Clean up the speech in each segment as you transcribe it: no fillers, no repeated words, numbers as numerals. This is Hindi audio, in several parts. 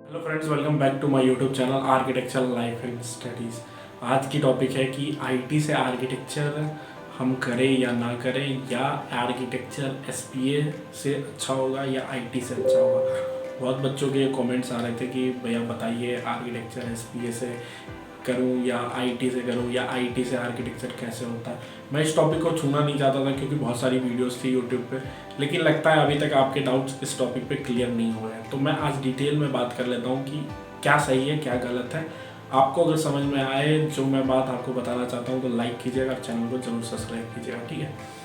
Hello friends, welcome back to my YouTube channel architecture life and studies. आज की टॉपिक है कि आईटी से आर्किटेक्चर हम करें या ना करें, या आर्किटेक्चर एसपीए से अच्छा होगा या आईटी से अच्छा होगा। बहुत बच्चों के कमेंट्स आ रहे थे कि भैया बताइए आर्किटेक्चर एसपीए से करूं या आईटी से करूं, या आईटी से आर्किटेक्चर कैसे होता है। मैं इस टॉपिक को छूना नहीं चाहता था क्योंकि बहुत सारी वीडियोस थी यूट्यूब पे, लेकिन लगता है अभी तक आपके डाउट्स इस टॉपिक पे क्लियर नहीं हुए हैं। तो मैं आज डिटेल में बात कर लेता हूँ कि क्या सही है क्या गलत है। आपको अगर समझ में आए जो मैं बात आपको बताना चाहता हूँ तो लाइक कीजिएगा और चैनल को जरूर सब्सक्राइब कीजिएगा, ठीक है।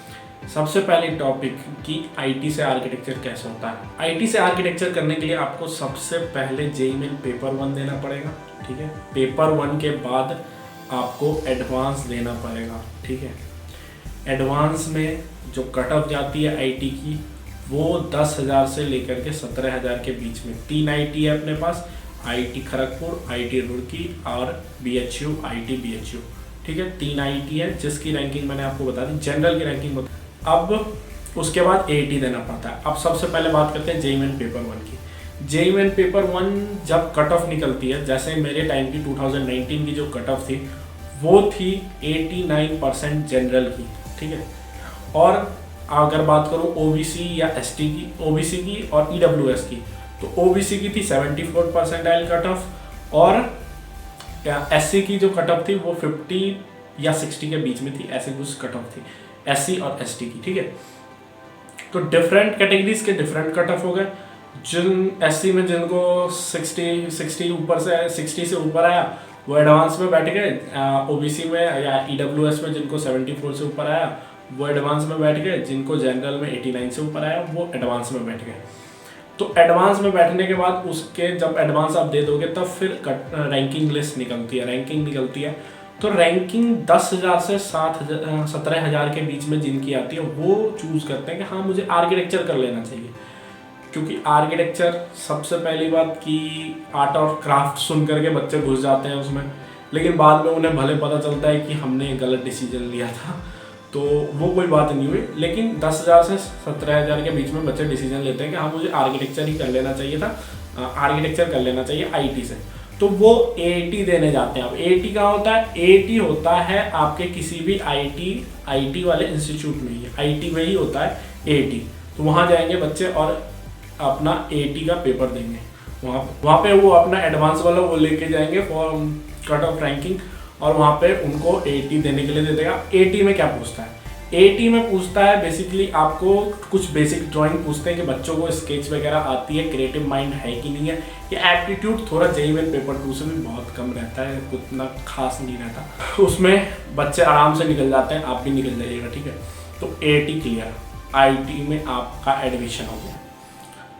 सबसे पहले टॉपिक कि आईटी से आर्किटेक्चर कैसे होता है। आईटी से आर्किटेक्चर करने के लिए आपको सबसे पहले जेईई मेन पेपर 1 देना पड़ेगा, ठीक है। पेपर 1 के बाद आपको एडवांस देना पड़ेगा, ठीक है। एडवांस में जो कट ऑफ जाती है आईटी की वो 10,000 से लेकर के 17,000 के बीच में। 3 आईटी है अपने पास, आईटी खड़गपुर, आईटी रुड़की और बीएचयू, आईटी बीएचयू, ठीक है। 3 आईटी है जिसकी रैंकिंग मैंने आपको बता दी, जनरल की रैंकिंग बता। अब उसके बाद एटी देना पड़ता है। अब सबसे पहले बात करते हैं जेईई मेन पेपर 1 की। जेईई मेन पेपर 1 जब कट ऑफ निकलती है, जैसे मेरे टाइम की 2019 की जो कट ऑफ थी वो थी 89% जनरल की, ठीक है। और अगर बात करूँ ओबीसी या एसटी की, ओबीसी की और ईडब्ल्यूएस की, तो ओबीसी की थी 74 परसेंटाइल कट ऑफ, और एससी की जो कट ऑफ थी वो 50 या 60 के बीच में थी, ऐसे कुछ कट ऑफ थी एससी और एसटी की, ठीक है। तो डिफरेंट कैटेगरीज के डिफरेंट कट ऑफ हो गए। जिन एससी में जिनको 60 ऊपर से 60 से ऊपर आया वो एडवांस में बैठ गए, ओबीसी में या ईडब्ल्यूएस में जिनको 74 से ऊपर आया वो एडवांस में बैठ गए, जिनको जनरल में 89 से ऊपर आया वो एडवांस में बैठ गए। तो एडवांस में बैठने के बाद उसके जब एडवांस आप दे दोगे तब फिर रैंकिंग लिस्ट निकलती है, रैंकिंग निकलती है। तो रैंकिंग 10,000 से 17,000 के बीच में जिनकी आती है वो चूज़ करते हैं कि हाँ मुझे आर्किटेक्चर कर लेना चाहिए, क्योंकि आर्किटेक्चर सबसे पहली बात कि आर्ट और क्राफ्ट सुन करके बच्चे घुस जाते हैं उसमें, लेकिन बाद में उन्हें भले पता चलता है कि हमने गलत डिसीजन लिया था, तो वो कोई बात नहीं हुई। लेकिन 10,000 से 17,000 के बीच में बच्चे डिसीजन लेते हैं कि हाँ मुझे आर्किटेक्चर ही कर लेना चाहिए था, आर्किटेक्चर कर लेना चाहिए आईटी से, तो वो एटी देने जाते हैं। अब एटी कहाँ होता है? एटी होता है आपके किसी भी आईटी वाले इंस्टीट्यूट में ही, आईटी में ही होता है एटी। तो वहाँ जाएंगे बच्चे और अपना एटी का पेपर देंगे, वहाँ पे वो अपना एडवांस वाला वो लेके जाएंगे फॉर कट ऑफ रैंकिंग, और वहाँ पे उनको एटी देने के लिए दे देगा। एटी में क्या पूछता है? एटी में पूछता है बेसिकली आपको कुछ बेसिक ड्राइंग पूछते हैं कि बच्चों को स्केच वगैरह आती है, क्रिएटिव माइंड है कि नहीं है। ये एप्टीट्यूड थोड़ा जेईई मेन पेपर 2 से भी बहुत कम रहता है, उतना खास नहीं रहता, उसमें बच्चे आराम से निकल जाते हैं, आप भी निकल जाइएगा, ठीक है। तो एटी क्लियर, आईटी में आपका एडमिशन हो गया।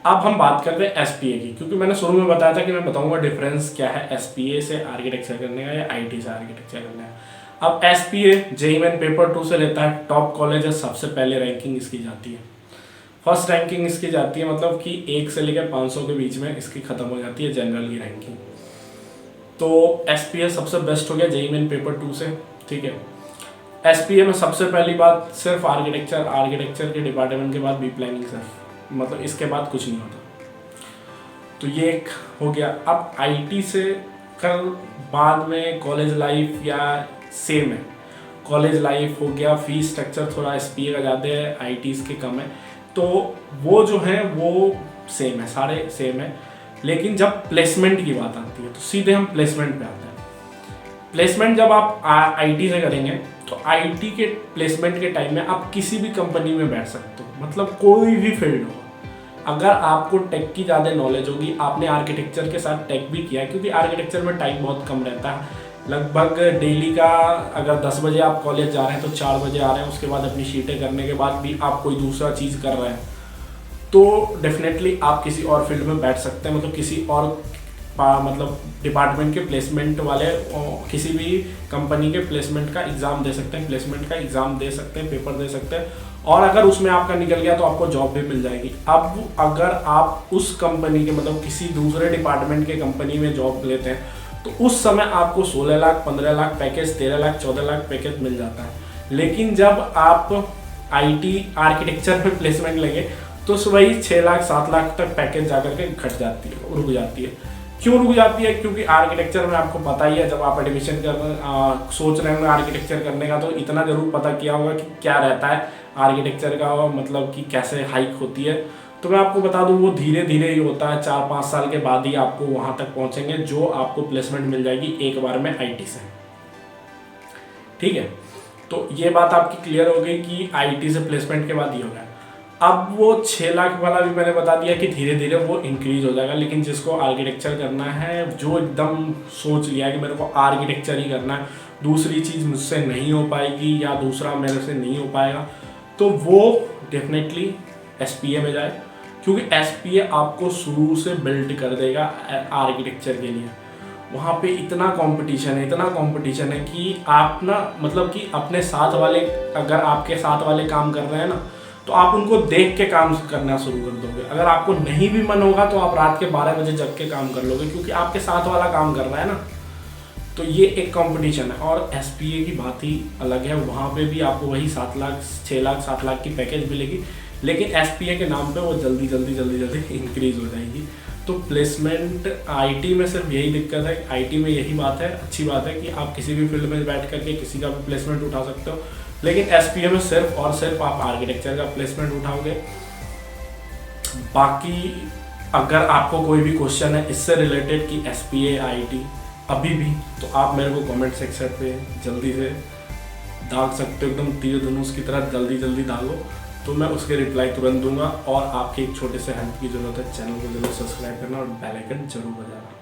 अब हम बात करते हैं एसपीए की, क्योंकि मैंने शुरू में बताया था कि मैं बताऊंगा डिफरेंस क्या है एसपीए से आर्किटेक्चर करने का या आईटी से आर्किटेक्चर करने का। अब एसपीए जेईई मेन पेपर 2 से लेता है, टॉप कॉलेज है, सबसे पहले रैंकिंग इसकी जाती है, फर्स्ट रैंकिंग इसकी जाती है, मतलब कि 1 से लेकर 500 के बीच में इसकी खत्म हो जाती है जनरल की रैंकिंग। तो एसपीए सबसे बेस्ट हो गया जेईई मेन पेपर 2 से, ठीक है। एसपीए में सबसे पहली बात सिर्फ आर्किटेक्चर के डिपार्टमेंट के बाद बी प्लानिंग, सिर्फ मतलब इसके बाद कुछ नहीं होता। तो ये एक हो गया। अब आईटी से कर बाद में कॉलेज लाइफ या सेम है, कॉलेज लाइफ हो गया, फीस स्ट्रक्चर थोड़ा एसपीए का ज़्यादा है, आईटीज़ के कम है, तो वो जो है वो सेम है, सारे सेम है। लेकिन जब प्लेसमेंट की बात आती है तो सीधे हम प्लेसमेंट पे आते हैं। प्लेसमेंट जब आप आईटी से करेंगे तो आईटी के प्लेसमेंट के टाइम में आप किसी भी कंपनी में बैठ सकते हो, मतलब कोई भी फील्ड हो। अगर आपको टेक की ज़्यादा नॉलेज होगी, आपने आर्किटेक्चर के साथ टेक भी किया है, क्योंकि आर्किटेक्चर में टाइम बहुत कम रहता है, लगभग डेली का अगर 10 बजे आप कॉलेज जा रहे हैं तो 4 बजे आ रहे हैं, उसके बाद अपनी शीटें करने के बाद भी आप कोई दूसरा चीज़ कर रहे हैं, तो डेफिनेटली आप किसी और फील्ड में बैठ सकते हैं, मतलब किसी और मतलब डिपार्टमेंट के प्लेसमेंट वाले किसी भी कंपनी के प्लेसमेंट का एग्ज़ाम दे सकते हैं, प्लेसमेंट का एग्ज़ाम दे सकते हैं, पेपर दे सकते हैं, और अगर उसमें आपका निकल गया तो आपको जॉब भी मिल जाएगी। अब अगर आप उस कंपनी के मतलब किसी दूसरे डिपार्टमेंट के कंपनी में जॉब लेते हैं तो उस समय आपको 16 लाख 15 लाख पैकेज, 13 लाख 14 लाख पैकेज मिल जाता है। लेकिन जब आप आईटी आर्किटेक्चर में प्लेसमेंट लेंगे तो वही 6 लाख 7 लाख तक पैकेज जाकर के घट जाती है, रुक जाती है, क्यों रुक जाती है? क्योंकि आर्किटेक्चर में आपको पता ही है, जब आप एडमिशन सोच रहे होंगे आर्किटेक्चर करने का, तो इतना ज़रूर पता किया होगा कि क्या रहता है आर्किटेक्चर का, मतलब कि कैसे हाइक होती है। तो मैं आपको बता दूं, वो धीरे धीरे ही होता है, 4-5 साल के बाद ही आपको वहाँ तक पहुँचेंगे जो आपको प्लेसमेंट मिल जाएगी एक बार में IT से। ठीक है, तो ये बात आपकी क्लियर हो गई कि IT से प्लेसमेंट के बाद ही होगा। अब वो 6 लाख वाला भी मैंने बता दिया कि धीरे धीरे वो इंक्रीज हो जाएगा, लेकिन जिसको आर्किटेक्चर करना है, जो एकदम सोच लिया है कि मेरे को आर्किटेक्चर ही करना है, दूसरी चीज़ मुझसे नहीं हो पाएगी या दूसरा मेरे से नहीं हो पाएगा, तो वो डेफिनेटली SPA में जाए, क्योंकि SPA आपको शुरू से बिल्ड कर देगा आर्किटेक्चर के लिए। वहाँ पे इतना कंपटीशन है कि आप ना, मतलब कि अपने साथ वाले, अगर आपके साथ वाले काम कर रहे हैं ना, तो आप उनको देख के काम करना शुरू कर दोगे। अगर आपको नहीं भी मन होगा तो आप रात के 12 बजे जग के काम कर लोगे, क्योंकि आपके साथ वाला काम कर रहा है ना। तो ये एक कंपटीशन है। और SPA की बात ही अलग है, वहाँ पे भी आपको वही 7 लाख 6 लाख 7 लाख की पैकेज मिलेगी, लेकिन SPA के नाम पे वो जल्दी इंक्रीज हो जाएगी। तो प्लेसमेंट IT में सिर्फ यही दिक्कत है, IT में यही बात है, अच्छी बात है कि आप किसी भी फील्ड में बैठ करके किसी का भी प्लेसमेंट उठा सकते हो, लेकिन SPA में सिर्फ और सिर्फ आप आर्किटेक्चर का प्लेसमेंट उठाओगे। बाकी अगर आपको कोई भी क्वेश्चन है इससे रिलेटेड कि SPA IT अभी भी, तो आप मेरे को कमेंट सेक्शन पे जल्दी से दाग सकते हो, एकदम तीर धनुष की तरह जल्दी दागो, तो मैं उसके रिप्लाई तुरंत दूंगा। और आपके एक छोटे से हेल्प की ज़रूरत है, चैनल को जरूर सब्सक्राइब करना और बेल आइकन जरूर बजाना।